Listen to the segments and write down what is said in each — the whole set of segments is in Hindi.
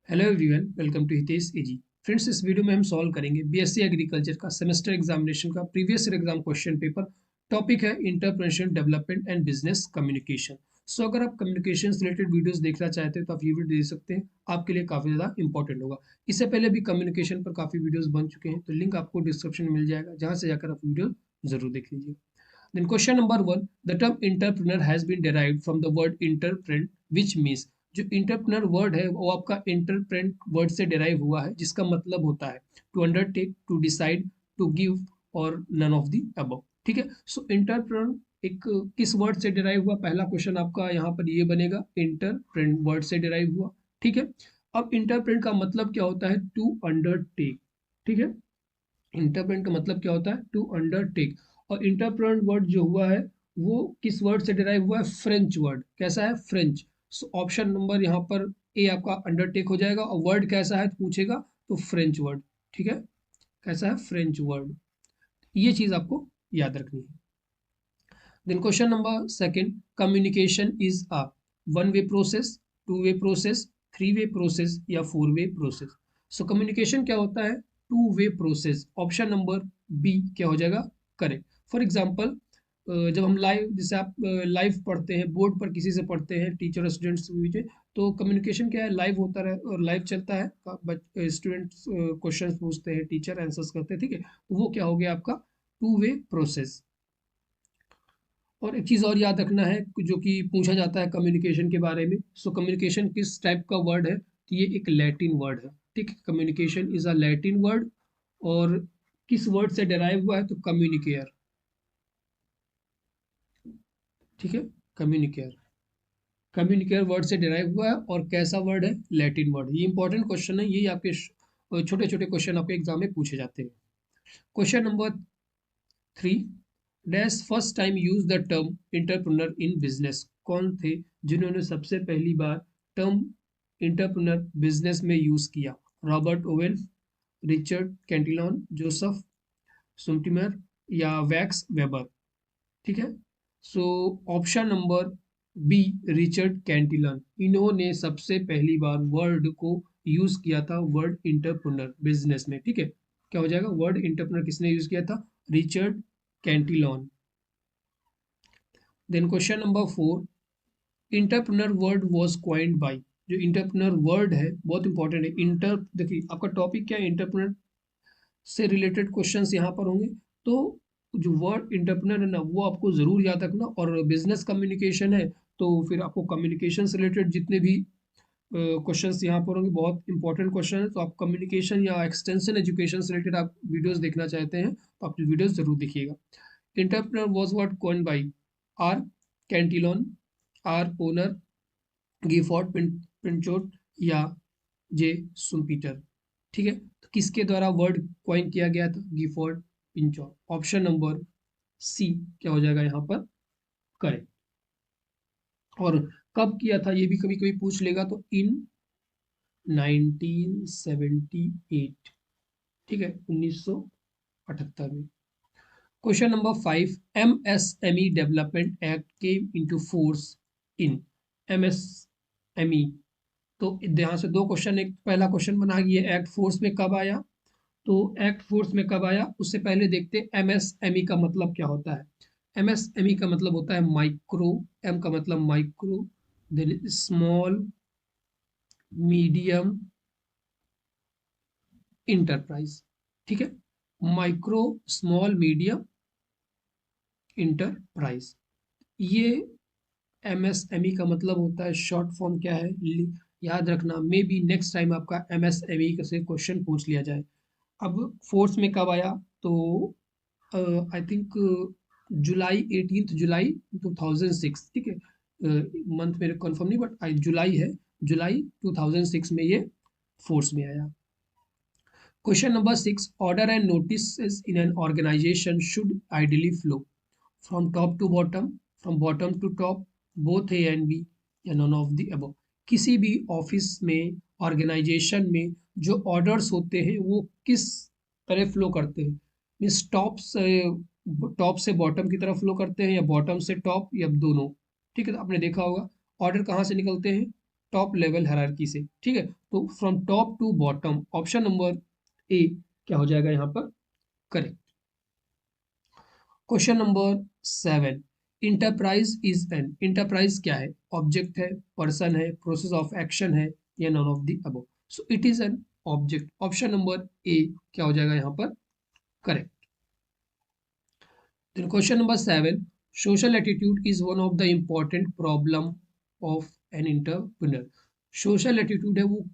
Hello everyone, welcome to Hitesh AG. Friends, इस वीडियो में हम सॉल्व करेंगे बीएससी एग्रीकल्चर का सेमेस्टर एग्जामिनेशन का previous year exam question paper. Topic है entrepreneurship development and business communication. So अगर आप कम्युनिकेशन से रिलेटेड वीडियोस देखना चाहते हैं तो आप ये वीडियो देख सकते हैं, आपके लिए काफ़ी ज़्यादा इंपॉर्टेंट होगा। इससे पहले भी कम्युनिकेशन पर काफ़ी वीडियोस बन चुके हैं, तो लिंक आपको डिस्क्रिप्शन में मिल जाएगा, जहाँ से जाकर आप वीडियो जरूर देख लीजिए। Then question number one, the term entrepreneur has been derived from the word entrepreneur, which means जो इंटरप्रेन्योर वर्ड है वो आपका इंटरप्रेन्योर वर्ड से डिराइव हुआ है, जिसका मतलब होता है to undertake, to decide, to give और नन ऑफ द अबव। ठीक है, सो इंटरप्रेन्योर एक किस वर्ड से डिराइव हुआ, पहला क्वेश्चन आपका यहाँ पर ये बनेगा, इंटरप्रेन्योर वर्ड से डिराइव हुआ। ठीक है, अब इंटरप्रेन्योर का मतलब क्या होता है, टू अंडरटेक। ठीक है, इंटरप्रेन्योर का मतलब क्या होता है, टू अंडरटेक। और इंटरप्रेन्योर वर्ड जो हुआ है वो किस वर्ड से डिराइव हुआ है, फ्रेंच वर्ड। कैसा है, फ्रेंच। सो ऑप्शन नंबर यहाँ पर ए आपका अंडरटेक हो जाएगा। और वर्ड कैसा है तो पूछेगा, तो फ्रेंच वर्ड। ठीक है, कैसा है, फ्रेंच वर्ड। ये चीज आपको याद रखनी है। Then question number second, communication is a one way process, two way process, three way process या four way process. So communication क्या होता है, two way process. Option number B क्या हो जाएगा, करेक्ट। फॉर एग्जाम्पल, जब हम लाइव, जैसे आप लाइव पढ़ते हैं, बोर्ड पर किसी से पढ़ते हैं, टीचर और स्टूडेंट्स के बीच में, तो कम्युनिकेशन क्या है, लाइव होता रहे और लाइव चलता है। स्टूडेंट्स क्वेश्चंस पूछते हैं, टीचर आंसर्स करते हैं। ठीक है, तो वो क्या हो गया आपका, टू वे प्रोसेस। और एक चीज़ और याद रखना है जो कि पूछा जाता है कम्युनिकेशन के बारे में। सो कम्युनिकेशन किस टाइप का वर्ड है, तो ये एक लैटिन वर्ड है। ठीक है, communication is a Latin word. और किस वर्ड से डिराइव हुआ है, तो कम्युनिकेयर। ठीक है, कम्युनिकेयर, कम्युनिकेयर वर्ड से डिराइव हुआ है। और कैसा वर्ड है, लैटिन वर्ड। ये इंपॉर्टेंट क्वेश्चन है, यही आपके छोटे छोटे क्वेश्चन आपके एग्जाम में पूछे जाते हैं। Question number three, dash first time use the term entrepreneur in business. कौन थे जिन्होंने सबसे पहली बार टर्म इंटरप्रेन्योर बिजनेस में यूज किया, Robert Owen, Richard Cantillon, Joseph Schumpeter या वैक्स वेबर। ठीक है, so option number B, Richard Cantillon, इन्होंने सबसे पहली बार वर्ड को यूज किया था, वर्ड इंटरप्रेन्योर बिजनेस में। ठीक है, क्या हो जाएगा, वर्ड इंटरप्रेन्योर किसने यूज किया था, Richard Cantillon. Then question number four, entrepreneur word was coined by. जो इंटरप्रेन्योर वर्ड है बहुत इंपॉर्टेंट है। इंटर, देखिए आपका टॉपिक क्या है, इंटरप्रेन्योर से रिलेटेड क्वेश्चंस यहाँ पर होंगे। तो जो वर्ड इंटरप्रेन्योर है ना, वो आपको जरूर याद रखना। और बिजनेस कम्युनिकेशन है, तो फिर आपको कम्युनिकेशन से रिलेटेड जितने भी क्वेश्चंस यहाँ पर होंगे, बहुत इंपॉर्टेंट क्वेश्चन है। तो आप कम्युनिकेशन या एक्सटेंशन एजुकेशन से रिलेटेड आप वीडियोस देखना चाहते हैं, तो आप वीडियोस जरूर देखिएगा। Entrepreneur was what coined by R Cantillon, R Owen, Gifford Pinchot या जे सुम्पीटर। ठीक है, तो किसके द्वारा वर्ड कॉइन किया गया था, गिफॉर्ड पिंचोट। ऑप्शन नंबर सी क्या हो जाएगा यहाँ पर, करेक्ट। और कब किया था ये भी कभी कभी पूछ लेगा, तो इन 1978। ठीक है, 1978 में। Question number five, MSME development act came into force in. MSME, तो यहाँ से दो क्वेश्चन, एक पहला क्वेश्चन बना ये एक्ट फोर्स में कब आया। तो एक्ट फोर्स में कब आया, उससे पहले देखते एमएसएमई का मतलब क्या होता है। एमएसएमई का मतलब होता है माइक्रो, एम का मतलब micro, then small medium enterprise. ठीक है, माइक्रो स्मॉल मीडियम इंटरप्राइज, ये एमएसएमई का मतलब होता है। शॉर्ट फॉर्म क्या है, याद रखना, मे बी नेक्स्ट टाइम आपका एमएसएमई से क्वेश्चन पूछ लिया जाए। अब फोर्स में कब आया, तो आई थिंक जुलाई, 18 जुलाई 2006। ठीक है, मंथ मेरे कंफर्म नहीं, बट आई जुलाई है, जुलाई 2006 में ये फोर्स में आया। Question number six, order and notice in an organisation should ideally flow from top to bottom, from bottom to top, both A and B, या नॉन ऑफ द अबव। किसी भी ऑफिस में, ऑर्गेनाइजेशन में जो ऑर्डर्स होते हैं वो किस तरह फ्लो करते हैं, मीन्स टॉप से बॉटम की तरफ फ्लो करते हैं, या बॉटम से टॉप, या दोनों। ठीक है, तो आपने देखा होगा ऑर्डर कहाँ से निकलते हैं, टॉप लेवल हायरार्की से, ठीक है। तो from top to bottom, option number A क्या हो जाएगा यहाँ पर correct. Question number 7, enterprise is an, enterprise क्या है, ऑब्जेक्ट है, पर्सन है, प्रोसेस ऑफ एक्शन है, या none of the above. So it is an object, option number A क्या हो जाएगा यहाँ पर correct. Then question number 7, social attitude is one of the important problem of an entrepreneur. Social attitude है वो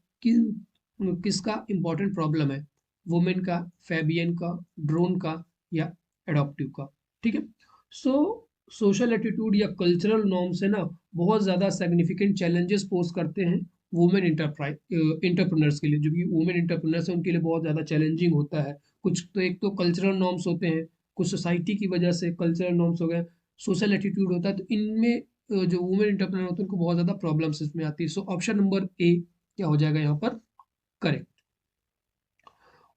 किसका important problem है, वुमेन का, फैबियन का, ड्रोन का, या एडॉप्टिव का, ठीक है। सो सोशल एटीट्यूड या कल्चरल नॉर्म्स है ना, बहुत ज़्यादा सिग्निफिकेंट चैलेंजेस पोज करते हैं वुमेन इंटरप्रेन्योर्स के लिए। जो भी वुमेन इंटरप्रेन्योर्स है उनके लिए बहुत ज़्यादा चैलेंजिंग होता है। कुछ तो एक तो कल्चरल नॉर्म्स होते हैं, कुछ सोसाइटी की वजह से कल्चरल नॉर्म्स हो गए, सोशल एटीट्यूड होता है, तो इनमें जो वुमेन एंटरप्रेन्योर होते हैं उनको बहुत ज़्यादा प्रॉब्लम्स इसमें आती है। सो ऑप्शन नंबर ए क्या हो जाएगा यहाँ पर करेक्ट।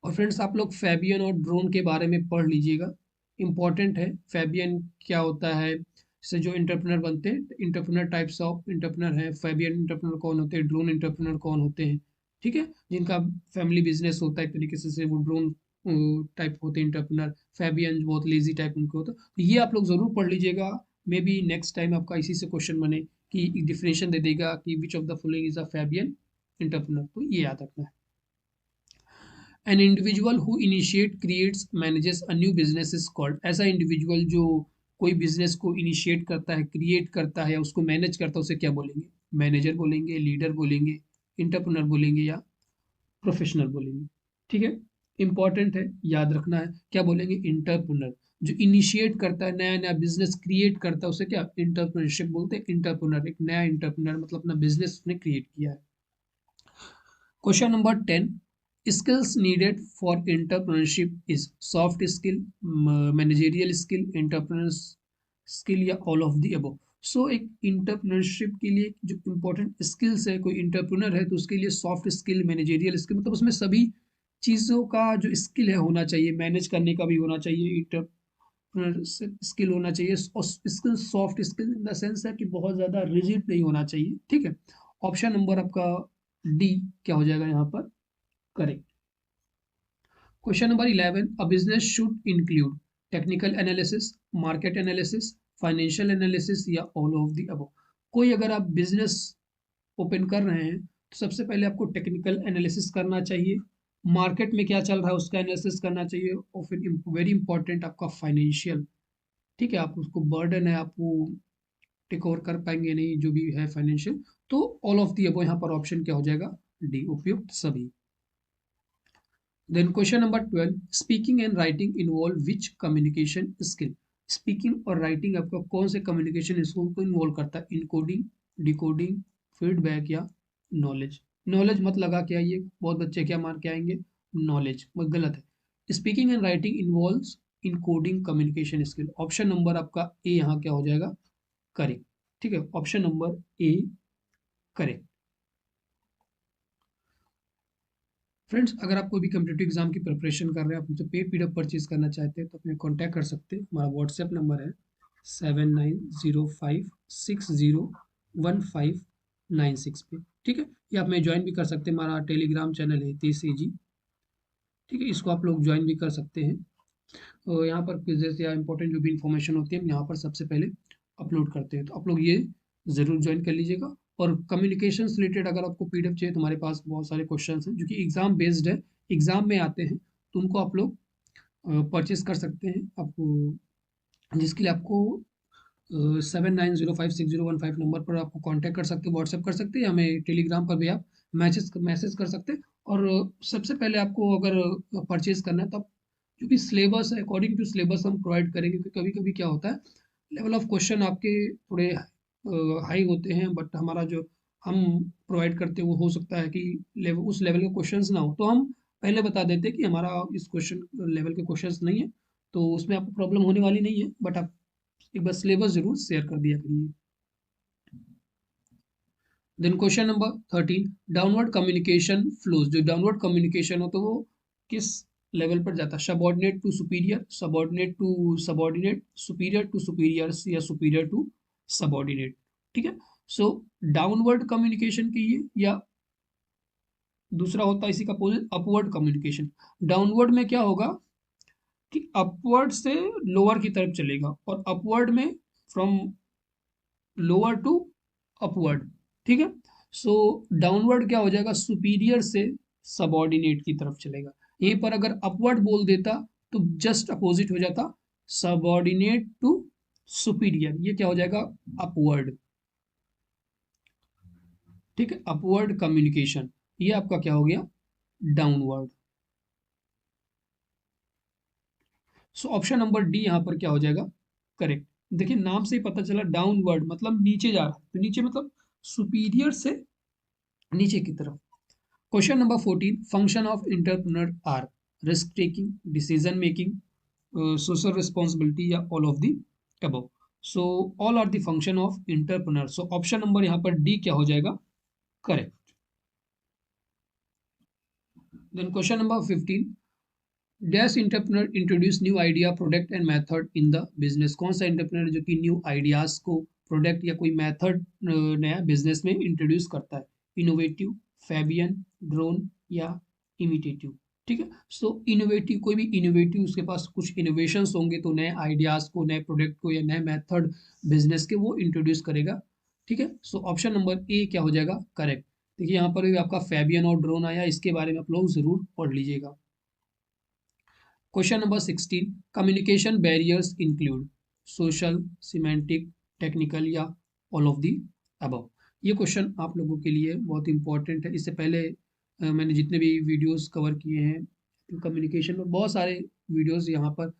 और फ्रेंड्स आप लोग फैबियन और ड्रोन के बारे में पढ़ लीजिएगा, इंपॉर्टेंट है। फैबियन क्या होता है, से जो इंटरप्रेन्योर बनते हैं, इंटरप्रेन्योर टाइप्स ऑफ इंटरप्रेन्योर है, फैबियन इंटरप्रेन्योर कौन होते हैं, ड्रोन इंटरप्रेन्योर कौन होते हैं, ठीक है। जिनका फैमिली बिजनेस होता है एक तरीके से वो ड्रोन टाइप होते हैं इंटरप्रेन्योर। फैबियन बहुत लेजी टाइप उनके होता है। तो ये आप लोग जरूर पढ़ लीजिएगा, मे बी नेक्स्ट टाइम आपका इसी से क्वेश्चन बने कि डिफिनेशन दे देगा कि which of the following is a Fabian entrepreneur, तो ये याद रखना है। An individual who initiate creates manages a new business is called, ऐसा इंडिविजुअल जो कोई बिजनेस को इनिशिएट करता है, क्रिएट करता है या उसको मैनेज करता है, उसे क्या बोलेंगे, मैनेजर बोलेंगे, लीडर बोलेंगे, इंटरप्रेन्योर बोलेंगे, या प्रोफेशनल बोलेंगे, ठीक है। इंपॉर्टेंट है, याद रखना है, क्या बोलेंगे इंटरप्रेन्योर। जो इनिशिएट करता है, नया नया बिजनेस क्रिएट करता है, उसे क्या इंटरप्रेन्योरशिप बोलते हैं। इंटरप्रेन्योर एक नया इंटरप्रेन्योर मतलब अपना बिजनेस उसने क्रिएट किया है। Question number 10, skills needed for entrepreneurship is soft skill, managerial skill, entrepreneur skill, या all of the above। सो एक इंटरप्रेन्योरशिप के लिए जो इंपॉर्टेंट स्किल्स है, कोई इंटरप्रेन्योर है तो उसके लिए सॉफ्ट स्किल, मैनेजेरियल स्किल, मतलब उसमें सभी चीज़ों का जो स्किल है होना चाहिए, मैनेज करने का भी होना चाहिए, इंटरप्रेन्योर स्किल होना चाहिए। और skill soft skill in the sense है कि बहुत ज़्यादा रिजिड नहीं होना चाहिए, ठीक है। ऑप्शन नंबर आपका डी क्या हो जाएगा यहाँ पर correct. Question number 11, a business should include technical analysis, market analysis, financial analysis, या ऑल ऑफ द अबव। कोई अगर आप बिजनेस ओपन कर रहे हैं तो सबसे पहले आपको टेक्निकल एनालिसिस करना चाहिए, मार्केट में क्या चल रहा है उसका एनालिसिस करना चाहिए, और फिर वेरी इंपॉर्टेंट आपका फाइनेंशियल, ठीक है। आप उसको बर्डन है, आप वो टेक ओवर कर पाएंगे नहीं जो भी है फाइनेंशियल, तो ऑल ऑफ दी अबव यहाँ पर ऑप्शन क्या हो जाएगा डी, उपयुक्त सभी। Then question number 12, speaking and writing involve which communication skill? Speaking और राइटिंग आपका कौन से कम्युनिकेशन स्किल को इन्वॉल्व करता है, इनकोडिंग, डिकोडिंग, फीडबैक, या नॉलेज। नॉलेज मत लगा के आइए, बहुत बच्चे क्या मार के आएंगे नॉलेज, गलत है। Speaking and writing involves encoding communication skill, option number आपका ए यहाँ क्या हो जाएगा करेक्ट, ठीक है। Option number A correct. Friends अगर आप कोई भी कम्पिटेटिव एग्जाम की प्रिपरेशन कर रहे हैं, आप मुझसे पेड पीडीएफ परचेज करना चाहते हैं तो अपने कांटेक्ट कर सकते हैं। हमारा व्हाट्सएप नंबर है 7905601596 पे, ठीक है। या आप मैं ज्वाइन भी कर सकते हैं, हमारा टेलीग्राम चैनल है 30AG, ठीक है। इसको आप लोग ज्वाइन भी कर सकते हैं। और यहाँ पर क्विजेस या इंपॉर्टेंट जो भी इंफॉर्मेशन होती है हम यहाँ पर सबसे पहले अपलोड करते हैं, तो आप लोग ये ज़रूर ज्वाइन कर लीजिएगा। और कम्युनिकेशन से रिलेटेड अगर आपको पीडीएफ चाहिए तो हमारे पास बहुत सारे क्वेश्चन हैं जो कि एग्जाम बेस्ड है, एग्जाम में आते हैं, तो उनको आप लोग परचेज कर सकते हैं। आपको जिसके लिए आपको 79056015 नंबर पर आपको कांटेक्ट कर सकते हैं, व्हाट्सएप कर सकते हैं, हमें टेलीग्राम पर भी आप मैसेज कर सकते हैं। और सबसे पहले आपको अगर परचेज करना है तो आप जो भी सिलेबस है अकॉर्डिंग टू सिलेबस हम प्रोवाइड करेंगे, क्योंकि कभी कभी क्या होता है लेवल ऑफ क्वेश्चन आपके थोड़े हाई होते हैं, बट हमारा जो हम प्रोवाइड करते हैं वो हो सकता है कि लेवल उस लेवल के क्वेश्चंस ना हो, तो हम पहले बता देते हैं कि हमारा इस क्वेश्चन लेवल के क्वेश्चंस नहीं है, तो उसमें आपको प्रॉब्लम होने वाली नहीं है, बट आप एक बार सिलेबस जरूर शेयर कर दिया करिए। Then question number 13, downward communication flows, जो डाउनवर्ड कम्युनिकेशन हो तो वो किस लेवल पर जाता है, subordinate to superior, subordinate to subordinate, superior to superior, या सुपीरियर टू सबॉर्डिनेट, ठीक है। सो डाउनवर्ड कम्युनिकेशन कहिए या दूसरा होता है इसी का अपोजिट अपवर्ड कम्युनिकेशन। डाउनवर्ड में क्या होगा कि अपवर्ड से लोअर की तरफ चलेगा और अपवर्ड में फ्रॉम लोअर टू अपवर्ड। ठीक है। सो डाउनवर्ड क्या हो जाएगा, सुपीरियर से सबऑर्डिनेट की तरफ चलेगा। यहीं पर अगर अपवर्ड बोल देता तो जस्ट अपोजिट हो जाता, सबऑर्डिनेट टू सुपीरियर, ये क्या हो जाएगा, अपवर्ड। ठीक है, अपवर्ड कम्युनिकेशन, ये आपका क्या हो गया, डाउनवर्ड। सो ऑप्शन नंबर डी यहाँ पर क्या हो जाएगा, करेक्ट। देखिए नाम से ही पता चला डाउनवर्ड मतलब नीचे जा रहा है, तो नीचे मतलब सुपीरियर से नीचे की तरफ। Question number 14, function of entrepreneur are risk taking, decision making, social responsibility या all of the above. So all are the function of entrepreneur. So option number यहाँ पर डी क्या हो जाएगा, correct. Then question number 15, dash entrepreneur introduce new idea product and method in the business. कौन सा इंटरप्रेन्योर जो कि न्यू आइडियाज को प्रोडक्ट या कोई मेथड नया बिजनेस में इंट्रोड्यूस करता है, इनोवेटिव, फैबियन, ड्रोन या इमिटेटिव। ठीक है। सो इनोवेटिव, कोई भी इनोवेटिव, उसके पास कुछ इनोवेशंस होंगे तो नए आइडियाज को, नए प्रोडक्ट को या नए मेथड बिजनेस के वो इंट्रोड्यूस करेगा। ठीक है। सो ऑप्शन नंबर ए क्या हो जाएगा, करेक्ट। देखिए यहाँ पर भी आपका फैबियन और ड्रोन आया, इसके बारे में आप लोग जरूर पढ़ लीजिएगा। Question number 16, communication barriers include social, semantic, technical या ऑल ऑफ दी अबव। ये क्वेश्चन आप लोगों के लिए बहुत इंपॉर्टेंट है। इससे पहले मैंने जितने भी वीडियोस कवर किए हैं कम्युनिकेशन में, बहुत सारे वीडियोस यहाँ पर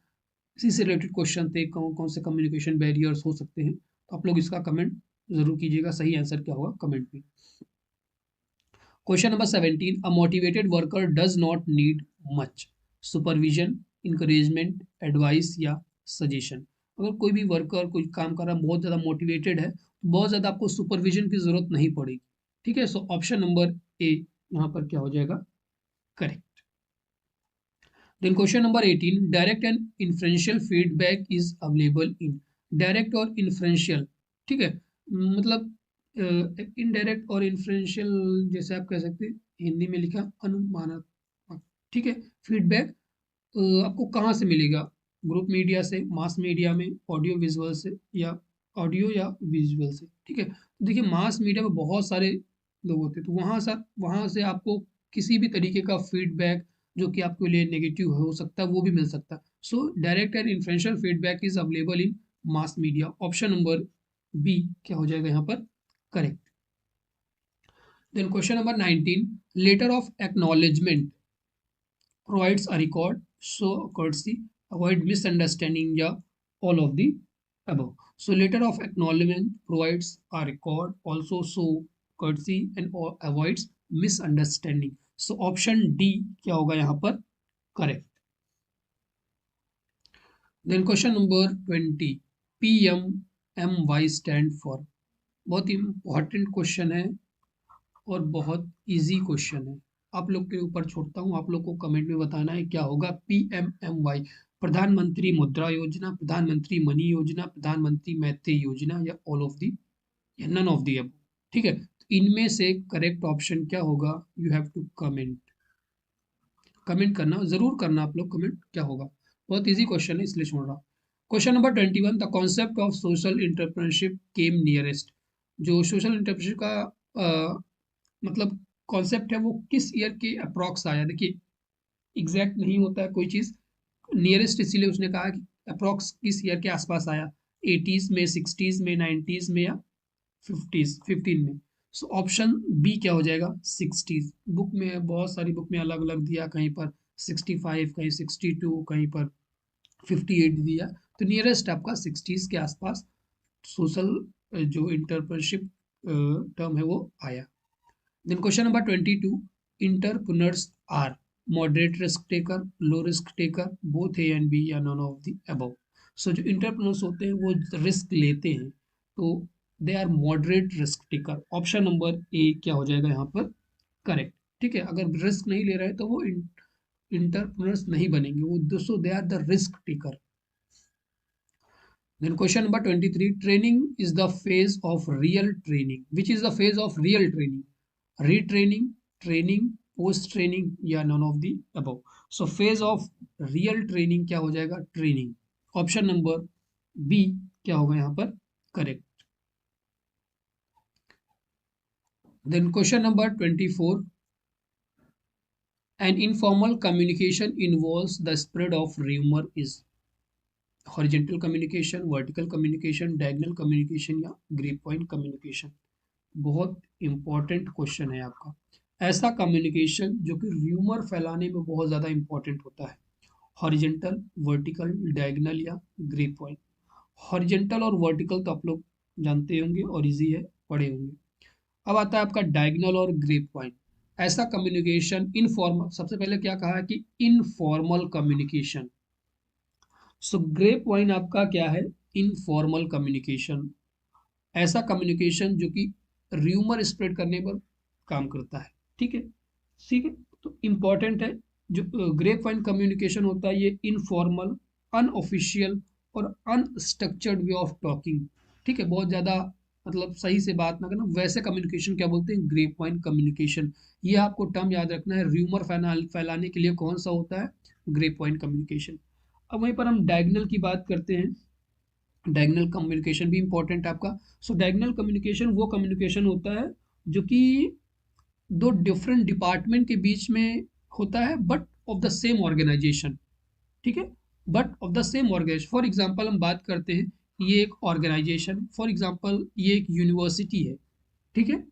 इसी से रिलेटेड क्वेश्चन थे, कौन कौन से कम्युनिकेशन बैरियर्स हो सकते हैं। तो आप लोग इसका कमेंट जरूर कीजिएगा, सही आंसर क्या होगा कमेंट में। Question number 17, a motivated worker does not need much supervision, encouragement, advice या सजेशन। अगर कोई भी वर्कर कोई काम कर रहा है, बहुत ज़्यादा मोटिवेटेड है, तो बहुत ज़्यादा आपको सुपरविजन की जरूरत नहीं पड़ेगी। ठीक है। सो ऑप्शन नंबर ए यहाँ पर क्या हो जाएगा, correct. Then question number 18, direct and inferential feedback is available in. Direct और इन्फ्रेंशियल, ठीक है, मतलब इनडायरेक्ट और इन्फ्रेंशियल, जैसे आप कह सकते हैं हिंदी में लिखा अनुमानात्मक। ठीक है। फीडबैक आपको कहाँ से मिलेगा, ग्रुप मीडिया से, मास मीडिया में, ऑडियो विजुअल से या ऑडियो या विजुअल से। ठीक है। तो देखिए मास मीडिया में बहुत सारे लोग होते हैं, तो वहाँ से आपको किसी भी तरीके का फीडबैक जो कि आपके लिए नेगेटिव हो सकता है वो भी मिल सकता है। So direct and inferential feedback is available in mass media. Option number B क्या हो जाएगा यहाँ पर, correct. Then question number 19, letter of acknowledgement provides a record, show courtesy, avoid misunderstanding, या all of the above. So letter of acknowledgement provides a record, also show courtesy and avoids misunderstanding. So option D क्या होगा यहाँ पर, correct. Then question number 20, PMMY stand for। बहुत इंपॉर्टेंट क्वेश्चन है और बहुत इजी क्वेश्चन है। आप लोग के ऊपर छोड़ता हूँ, आप लोग को कमेंट में बताना है क्या होगा PMMY। प्रधानमंत्री मुद्रा योजना, प्रधानमंत्री मनी योजना, प्रधानमंत्री मैत्री योजना या ऑल ऑफ दी या नन ऑफ दी अब। ठीक है। तो इनमें से करेक्ट ऑप्शन क्या होगा, you have to comment. Comment करना जरूर करना आप लोग, कमेंट क्या होगा। बहुत इजी क्वेश्चन है इसलिए छोड़ रहा हूँ। Question number 21, the concept of social entrepreneurship came nearest. जो सोशल इंटरप्रेन्योरशिप का मतलब कॉन्सेप्ट है वो किस ईयर के अप्रॉक्स आया। देखिए एग्जैक्ट नहीं होता है कोई चीज़, नियरेस्ट इसीलिए उसने कहा कि अप्रॉक्स किस ईयर के आसपास आया, 80s में, 60s में, 90s में या 50s 15 में। सो ऑप्शन बी क्या हो जाएगा, 60s। बुक में बहुत सारी बुक में अलग अलग दिया, कहीं पर 65, कहीं 62, कहीं पर 58 दिया, तो नियरेस्ट आपका 60s के आसपास सोशल जो इंटरप्रेन्योरशिप टर्म है वो आया। Then question number 22, entrepreneurs are moderate risk taker, low risk taker, both A and B या none of the above। So जो entrepreneurs होते हैं वो रिस्क लेते हैं, तो they are moderate risk taker. Option number A क्या हो जाएगा यहाँ पर, करेक्ट। ठीक है। अगर रिस्क नहीं ले रहे हैं तो वो इंटरप्रेन्योर्स नहीं बनेंगे, वो दोस्तों they are the risk taker. Then question number 23, training is the phase of real training. Which is the phase of real training? Retraining, training, post training या none of the above. So phase of real training क्या हो जाएगा? Training. Option number B क्या होगा यहाँ पर? Correct. Then question number 24, an informal communication involves the spread of rumor is horizontal communication, vertical communication, diagonal communication या grapevine communication. बहुत इंपॉर्टेंट क्वेश्चन है आपका। ऐसा कम्युनिकेशन जो कि र्यूमर फैलाने में बहुत ज़्यादा इंपॉर्टेंट होता है, हॉरिजेंटल, वर्टिकल, डायगोनल या ग्रेप पॉइंट। हॉरिजेंटल और वर्टिकल तो आप लोग जानते होंगे और इजी है, पढ़े होंगे। अब आता है आपका डायगोनल और ग्रेप पॉइंट। ऐसा कम्युनिकेशन इनफॉर्मल, सबसे पहले क्या कहा है कि इनफॉर्मल कम्युनिकेशन। सो ग्रेप पॉइंट आपका क्या है? इनफॉर्मल कम्युनिकेशन, ऐसा कम्युनिकेशन जो कि र्यूमर स्प्रेड करने पर काम करता है। ठीक है, ठीक है। तो इंपॉर्टेंट है, जो ग्रेप वाइन कम्युनिकेशन होता है ये इनफॉर्मल, अनऑफिशियल और अनस्ट्रक्चर्ड वे ऑफ टॉकिंग। ठीक है, बहुत ज़्यादा मतलब सही से बात ना करना, वैसे कम्युनिकेशन क्या बोलते हैं? Grapevine communication. ये आपको टर्म याद रखना है, र्यूमर फैलाने के लिए कौन सा होता है? Grapevine communication. अब वहीं पर हम डायगोनल की बात करते हैं। डायगोनल कम्युनिकेशन भी इंपॉर्टेंट है आपका। सो डायगोनल कम्युनिकेशन वो कम्युनिकेशन होता है जो कि दो डिफरेंट डिपार्टमेंट के बीच में होता है, but of the same organisation. ठीक है, but of the same organisation. For example हम बात करते हैं, ये एक ऑर्गेनाइजेशन, फॉर एग्जांपल ये एक यूनिवर्सिटी है। ठीक है,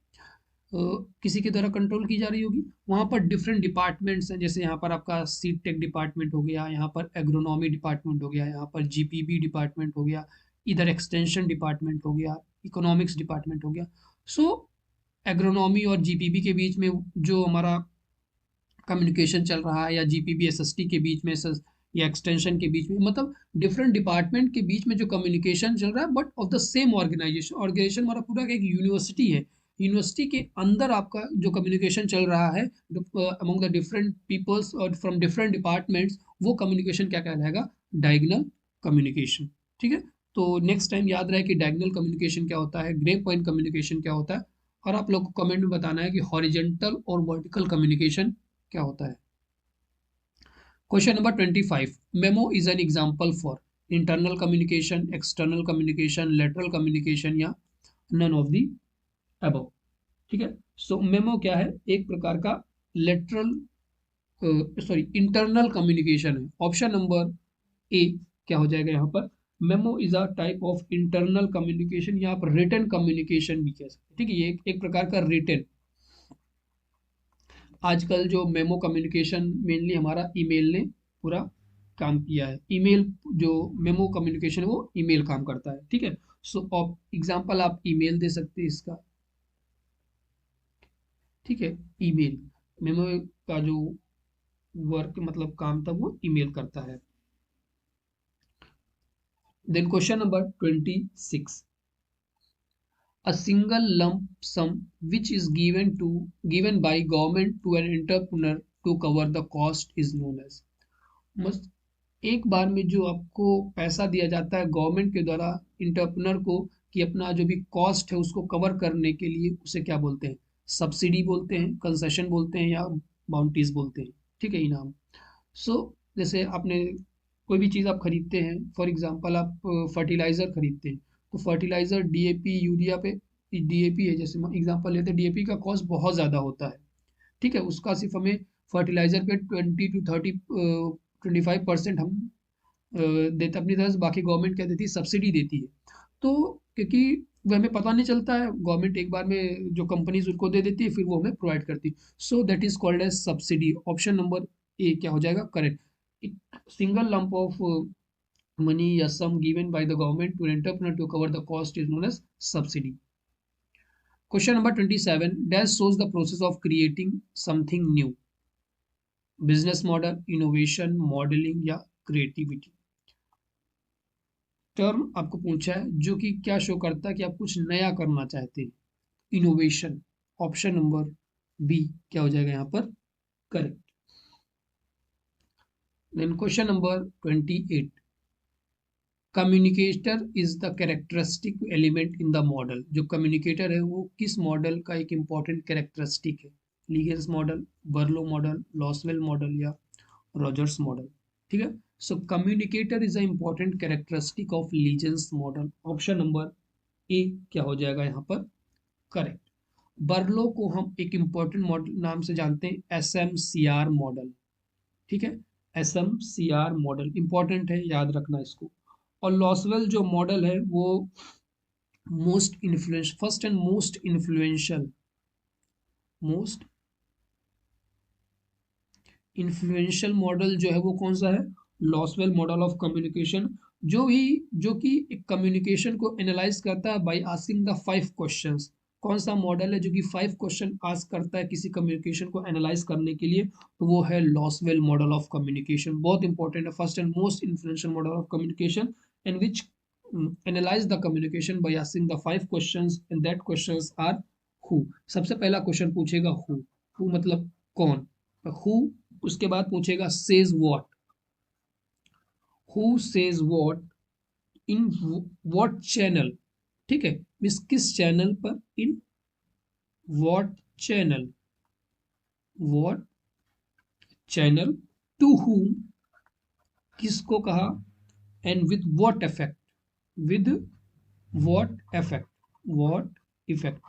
किसी के द्वारा कंट्रोल की जा रही होगी। वहाँ पर डिफरेंट डिपार्टमेंट्स हैं, जैसे यहाँ पर आपका सीड टेक डिपार्टमेंट हो गया, यहाँ पर एग्रोनॉमी डिपार्टमेंट हो गया, यहाँ पर जीपीबी डिपार्टमेंट हो गया, इधर एक्सटेंशन डिपार्टमेंट हो गया, इकोनॉमिक्स डिपार्टमेंट हो गया। सो एग्रोनॉमी और जीपीबी के बीच में जो हमारा कम्युनिकेशन चल रहा है, या जीपीबी एसएसटी के बीच में या एक्सटेंशन के बीच में, मतलब डिफरेंट डिपार्टमेंट के बीच में जो कम्युनिकेशन चल रहा है, but of the same organisation. Organisation हमारा पूरा एक यूनिवर्सिटी है, यूनिवर्सिटी के अंदर आपका जो कम्युनिकेशन चल रहा है अमंग द डिफरेंट पीपल्स और फ्रॉम डिफरेंट डिपार्टमेंट्स, वो कम्युनिकेशन क्या कहलाएगा? Diagonal communication. ठीक है, तो नेक्स्ट टाइम याद रहे कि डायगोनल कम्युनिकेशन क्या होता है, ग्रे पॉइंट कम्युनिकेशन क्या होता है, और आप लोग को कमेंट में बताना है कि हॉरिजेंटल और वर्टिकल कम्युनिकेशन क्या होता है। Question number 25, memo is an example for internal communication, external communication, lateral communication या नन ऑफ दी अबव। ठीक है, सो मेमो क्या है? एक प्रकार का लेटरल, सॉरी इंटरनल कम्युनिकेशन है। ऑप्शन नंबर ए क्या हो जाएगा यहाँ पर? Memo is a type of internal communication, या आप रिटन कम्युनिकेशन भी कह सकते हैं। ठीक है, ये एक प्रकार का रिटन। आजकल जो मेमो कम्युनिकेशन मेनली हमारा ईमेल ने पूरा काम किया है। ईमेल, जो मेमो कम्युनिकेशन है वो ईमेल काम करता है। ठीक है, सो एग्जांपल आप ईमेल दे सकते हैं इसका। ठीक है, ईमेल, मेमो का जो वर्क मतलब काम था वो ईमेल करता है। Then question number 26, a single lump sum which is given by government to an entrepreneur to cover the cost is known as। मस्त, एक बार में जो आपको पैसा दिया जाता है गवर्नमेंट के द्वारा इंटरप्रेन्योर को, कि अपना जो भी कॉस्ट है उसको कवर करने के लिए, उसे क्या बोलते हैं? सब्सिडी बोलते हैं, कंसेशन बोलते हैं, या बाउंटीज बोलते हैं। ठीक है, इनाम। सो जैसे आपने कोई भी चीज़ आप खरीदते हैं, फॉर एग्जांपल आप फर्टिलाइज़र खरीदते हैं, तो फर्टिलाइज़र डीएपी यूरिया पे, डीएपी है जैसे एग्जांपल लेते हैं, डीएपी का कॉस्ट बहुत ज़्यादा होता है। ठीक है, उसका सिर्फ हमें फर्टिलाइज़र पे 20 to 25% हम देते अपनी तरफ से, बाकी गवर्नमेंट क्या देती है? सब्सिडी देती है। तो क्योंकि वो हमें पता नहीं चलता है, गवर्नमेंट एक बार में जो कंपनीज उनको दे देती है, फिर वो हमें प्रोवाइड करती है। So that is called as subsidy. Option number A क्या हो जाएगा? Correct. Single lump of money या sum given by the government to entrepreneur to cover the cost is known as subsidy. Question number 27, dash shows the process of creating something new, business model, innovation, modelling या क्रिएटिविटी। टर्म आपको पूछा है जो कि क्या शो करता है कि आप कुछ नया करना चाहते हैं। इनोवेशन। ऑप्शन नंबर बी क्या हो जाएगा यहाँ पर? Correct. Then question number 28, communicator is the characteristic element in the model. जो कम्युनिकेटर है वो किस मॉडल का एक इंपॉर्टेंट कैरेक्टरिस्टिक है? Leagans model, Berlo model, Lasswell model या रॉजर्स मॉडल। ठीक है, so communicator is a important characteristic of Leagans model. Option number A क्या हो जाएगा यहाँ पर करेक्ट। बर्लो को हम एक इंपॉर्टेंट मॉडल नाम से जानते हैं, SMCR मॉडल। ठीक है, SMCR मॉडल इंपॉर्टेंट है, याद रखना इसको। और लॉसवेल जो मॉडल है वो first and most influential model जो है वो कौन सा है? Lasswell model of communication. जो कि एक कम्युनिकेशन को एनालाइज करता है बाय आस्किंग द 5 क्वेश्चंस। कौन सा मॉडल है जो कि 5 क्वेश्चन आस्क करता है किसी कम्युनिकेशन को एनालाइज करने के लिए? तो वो है लॉसवेल मॉडल ऑफ कम्युनिकेशन। बहुत इंपॉर्टेंट है, first and most influential model of communication in which analyse the communication by asking the 5 questions and that questions are who. सबसे पहला क्वेश्चन पूछेगा हु मतलब कौन, हु। उसके बाद पूछेगा says what, who says what in what channel. ठीक है, मीन्स किस चैनल पर, in what channel, what channel, to whom किसको कहा, and with what effect, with what effect.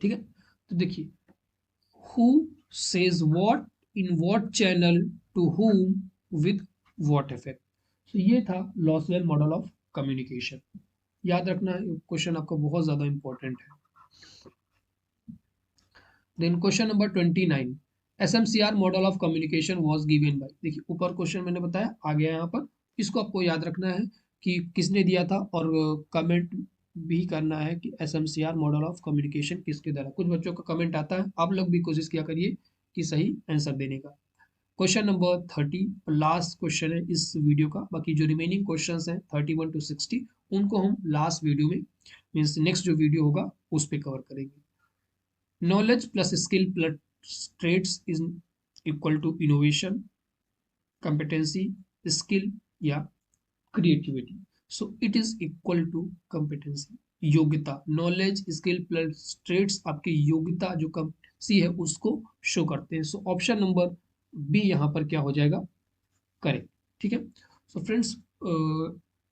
ठीक है, तो देखिए who says what in what channel to whom with what effect. तो ये था लॉसवेल मॉडल ऑफ कम्युनिकेशन। याद रखना क्वेश्चन आपका बहुत ज्यादा इंपॉर्टेंट है। Then question number 29, SMCR model of communication was given by. देखिए ऊपर क्वेश्चन मैंने बताया आ गया यहाँ पर, इसको आपको याद रखना है कि किसने दिया था, और कमेंट भी करना है कि SMCR मॉडल ऑफ कम्युनिकेशन किसके द्वारा। कुछ बच्चों का कमेंट आता है, आप लोग भी कोशिश किया करिए कि सही आंसर देने का। क्वेश्चन नंबर 30 लास्ट क्वेश्चन है इस वीडियो का। बाकी जो रिमेनिंग क्वेश्चंस हैं 31 to 60 उनको हम लास्ट वीडियो में, मीन्स नेक्स्ट जो वीडियो होगा उस पर कवर करेंगे। Knowledge plus skill plus traits is equal to innovation, competency, skill या creativity. So it is equal to competency, योग्यता। नॉलेज स्किल प्लस ट्रेड्स आपकी योग्यता जो सी है उसको शो करते हैं। सो ऑप्शन नंबर बी यहाँ पर क्या हो जाएगा करेक्ट। ठीक है, सो फ्रेंड्स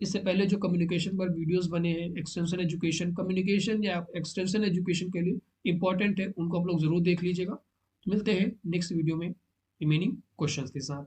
इससे पहले जो कम्युनिकेशन पर वीडियोस बने हैं, एक्सटेंशन एजुकेशन, कम्युनिकेशन या एक्सटेंशन एजुकेशन के लिए इंपॉर्टेंट है, उनको आप लोग जरूर देख लीजिएगा। मिलते हैं नेक्स्ट वीडियो में रिमेनिंग क्वेश्चंस के साथ।